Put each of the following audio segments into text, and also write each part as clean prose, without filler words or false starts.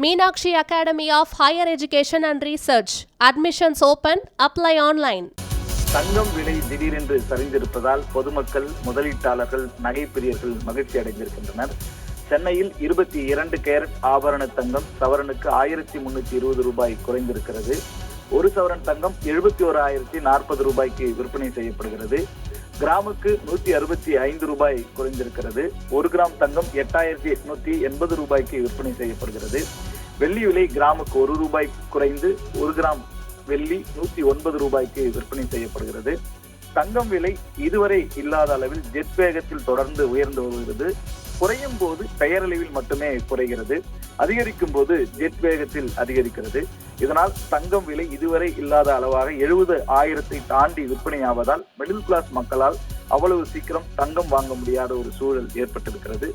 Meenakshi Academy of Higher Education and Research. Admissions open. Apply online. தங்கம் விலை திடீரென்று சரிந்திருப்பதால் பொதுமக்கள், முதலீட்டாளர்கள், நகை பிரியர்கள் மகிழ்ச்சி அடைந்திருக்கின்றனர். சென்னையில் 22 கேரட் ஆபரண தங்கம் சவரனுக்கு 1320 ரூபாய் குறைந்திருக்கிறது. ஒரு சவரன் தங்கம் 71,040 ரூபாய்க்கு விற்பனை செய்யப்படுகிறது. கிராமுக்கு 165 ரூபாய் குறைந்திருக்கிறது. 1 கிராம் தங்கம் 8,880 ரூபாய்க்கு விற்பனை செய்யப்படுகிறது. வெள்ளி விலை கிராமுக்கு 1 ரூபாய் குறைந்து 1 கிராம் வெள்ளி 109 ரூபாய்க்கு விற்பனை செய்யப்படுகிறது. தங்கம் விலை இதுவரை இல்லாத அளவில் ஜெட் வேகத்தில் தொடர்ந்து உயர்ந்து வருகிறது. குறையும் போது பெயரளவில் மட்டுமே குறைகிறது, அதிகரிக்கும் போது ஜெட் வேகத்தில் அதிகரிக்கிறது. இதனால் தங்கம் விலை இதுவரை இல்லாத அளவாக 70,000 தாண்டி விற்பனையாவதால் மிடில் கிளாஸ் மக்களால் அவ்வளவு சீக்கிரம் தங்கம் வாங்க முடியாத ஒரு சூழல் ஏற்பட்டிருக்கிறது.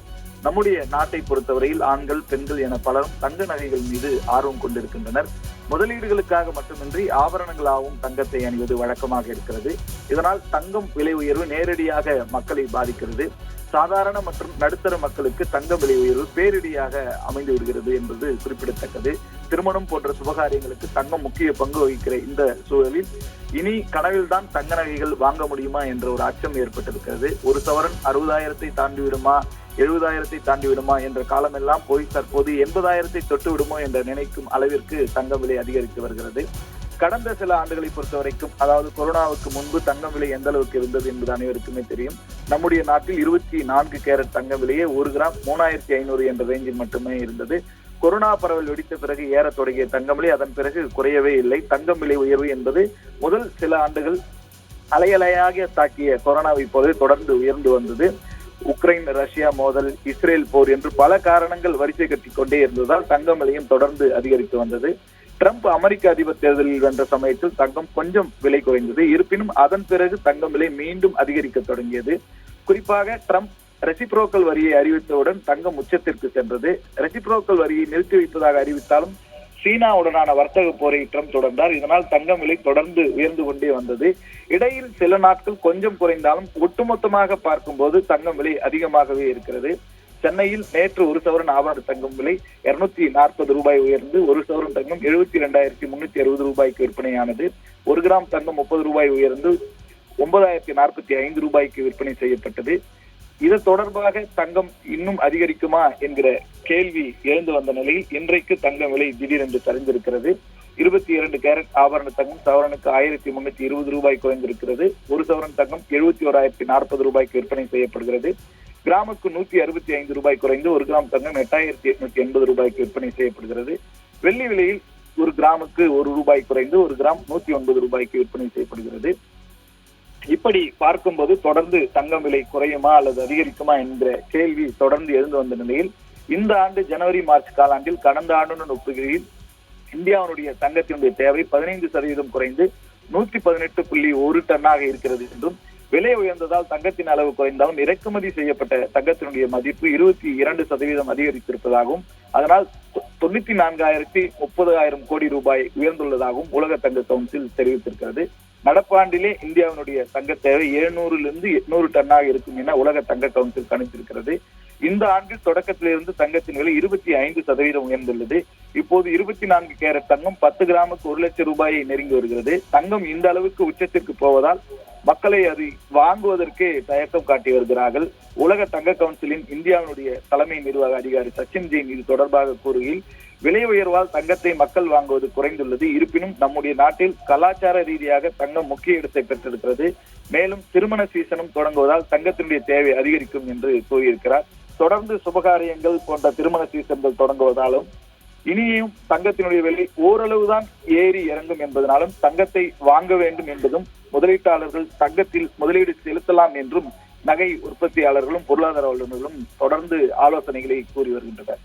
நம்முடைய நாட்டை பொறுத்தவரையில் ஆண்கள், பெண்கள் என பலரும் தங்க நகைகள் மீது ஆர்வம் கொண்டிருக்கின்றனர். முதலீடுகளுக்காக மட்டுமின்றி ஆபரணங்களாகவும் தங்கத்தை அணிவது வழக்கமாக இருக்கிறது. இதனால் தங்கம் விலை உயர்வு நேரடியாக மக்களை பாதிக்கிறது. சாதாரண மற்றும் நடுத்தர மக்களுக்கு தங்க விலை உயர்வு பேரிடியாக அமைந்து விடுகிறது என்பது குறிப்பிடத்தக்கது. திருமணம் போன்ற சுபகாரியங்களுக்கு தங்கம் முக்கிய பங்கு வகிக்கிற இந்த சூழலில் இனி கனவில்தான் தங்க நகைகள் வாங்க முடியுமா என்ற ஒரு அச்சம் ஏற்பட்டிருக்கிறது. ஒரு சவரன் 60,000 தாண்டி விடுமா, 70,000 தாண்டி விடுமா என்ற காலமெல்லாம் போய் தற்போது 80,000 தொட்டு விடுமோ என்ற நினைக்கும் அளவிற்கு தங்க விலை அதிகரித்து வருகிறது. கடந்த சில ஆண்டுகளை பொறுத்த வரைக்கும், அதாவது கொரோனாவுக்கு முன்பு தங்கம் விலை எந்த அளவுக்கு இருந்தது என்பது அனைவருக்குமே தெரியும். நம்முடைய நாட்டில் 24 கேரட் தங்க விலையே 1 கிராம் 3,500 என்ற ரேஞ்சில் மட்டுமே இருந்தது. கொரோனா பரவல் வெடித்த பிறகு ஏற தொடங்கிய தங்கம் விலை அதன் பிறகு குறையவே இல்லை. தங்கம் விலை உயர்வு என்பது முதல் சில ஆண்டுகள் அலையலையாக தாக்கிய கொரோனாவை போலவே தொடர்ந்து உயர்ந்து வந்தது. உக்ரைன் ரஷ்யா மோதல், இஸ்ரேல் போர் என்று பல காரணங்கள் வரிசை கட்டிக் கொண்டே இருந்ததால் தங்கம் விலையும் தொடர்ந்து அதிகரித்து வந்தது. ட்ரம்ப் அமெரிக்க அதிபர் தேர்தலில் வென்ற சமயத்தில் தங்கம் கொஞ்சம் விலை குறைந்தது. இருப்பினும் அதன் பிறகு தங்கம் விலை மீண்டும் அதிகரிக்க தொடங்கியது. குறிப்பாக ட்ரம்ப் ரெசிப்ரோக்கல் வரியை அறிவித்தவுடன் தங்கம் உச்சத்திற்கு சென்றது. ரெசிப்ரோக்கல் வரியை நிறுத்தி வைப்பதாக அறிவித்தாலும் சீனாவுடனான வர்த்தக போரை ட்ரம்ப் தொடர்ந்தார். இதனால் தங்கம் விலை தொடர்ந்து உயர்ந்து கொண்டே வந்தது. இடையில் சில நாட்கள் கொஞ்சம் குறைந்தாலும் ஒட்டுமொத்தமாக பார்க்கும்போது தங்கம் விலை அதிகமாகவே இருக்கிறது. சென்னையில் நேற்று ஒரு சவரன் ஆபரண தங்கம் விலை 240 ரூபாய் உயர்ந்து ஒரு சவரன் தங்கம் 72,360 ரூபாய்க்கு விற்பனையானது. 1 கிராம் தங்கம் 30 ரூபாய் உயர்ந்து 9,045 ரூபாய்க்கு விற்பனை செய்யப்பட்டது. இது தொடர்பாக தங்கம் இன்னும் அதிகரிக்குமா என்கிற கேள்வி எழுந்து வந்த நிலையில் இன்றைக்கு தங்கம் விலை திடீரென்று சரிந்திருக்கிறது. 22 கேரட் ஆபரண தங்கம் சவரனுக்கு 1,320 ரூபாய் குறைந்திருக்கிறது. ஒரு சவரன் தங்கம் 71,040 ரூபாய்க்கு விற்பனை செய்யப்படுகிறது. கிராமுக்கு 165 ரூபாய் குறைந்து 1 கிராம் தங்கம் 8,880 ரூபாய்க்கு விற்பனை செய்யப்படுகிறது. வெள்ளி விலையில் 1 கிராமுக்கு 1 ரூபாய் குறைந்து 1 கிராம் 109 ரூபாய்க்கு விற்பனை செய்யப்படுகிறது. இப்படி பார்க்கும்போது தொடர்ந்து தங்கம் விலை குறையுமா அல்லது அதிகரிக்குமா என்கிற கேள்வி தொடர்ந்து எழுந்து வந்த நிலையில் இந்த ஆண்டு ஜனவரி மார்ச் காலாண்டில் கடந்த ஆண்டுடன் ஒப்புகையில் இந்தியாவுடைய தங்கத்தினுடைய தேவை 15% குறைந்து 118.1 டன்னாக இருக்கிறது என்றும், விலை உயர்ந்ததால் தங்கத்தின் அளவு குறைந்தாலும் இறக்குமதி செய்யப்பட்ட தங்கத்தினுடைய மதிப்பு 22% அதிகரித்திருப்பதாகவும், அதனால் 94,30,000 கோடி ரூபாய் உயர்ந்துள்ளதாகவும் உலக தங்க கவுன்சில் தெரிவித்திருக்கிறது. நடப்பாண்டிலே இந்தியாவினுடைய தங்க தேவை 700-800 டன்னாக இருக்கும் என உலக தங்க கவுன்சில் கணித்திருக்கிறது. இந்த ஆண்டு தொடக்கத்திலிருந்து தங்கத்தின் விலை 25% உயர்ந்துள்ளது. இப்போது 24 கேரட் தங்கம் 10 கிராமுக்கு 1 லட்சம் ரூபாயை நெருங்கி வருகிறது. தங்கம் இந்த அளவுக்கு உச்சத்திற்கு போவதால் மக்களை அதை வாங்குவதற்கே தயக்கம் காட்டி வருகிறார்கள். உலக தங்க கவுன்சிலின் இந்தியாவினுடைய தலைமை நிர்வாக அதிகாரி சச்சின் ஜெயின் இது தொடர்பாக கூறுகையில், விலை உயர்வால் தங்கத்தை மக்கள் வாங்குவது குறைந்துள்ளது. இருப்பினும் நம்முடைய நாட்டில் கலாச்சார ரீதியாக தங்கம் முக்கிய இடத்தை பெற்றிருக்கிறது. மேலும் திருமண சீசனும் தொடங்குவதால் தங்கத்தினுடைய தேவை அதிகரிக்கும் என்று கூறியிருக்கிறார். தொடர்ந்து சுபகாரியங்கள் போன்ற திருமண சீசன்கள் தொடங்குவதாலும் இனியும் தங்கத்தினுடைய விலை ஓரளவுதான் ஏறி இறங்கும் என்பதனாலும் தங்கத்தை வாங்க வேண்டும் என்பதும், முதலீட்டாளர்கள் தங்கத்தில் முதலீடு செலுத்தலாம் என்றும் நகை உற்பத்தியாளர்களும் பொருளாதார வல்லுநர்களும் தொடர்ந்து ஆலோசனைகளை கூறி வருகின்றனர்.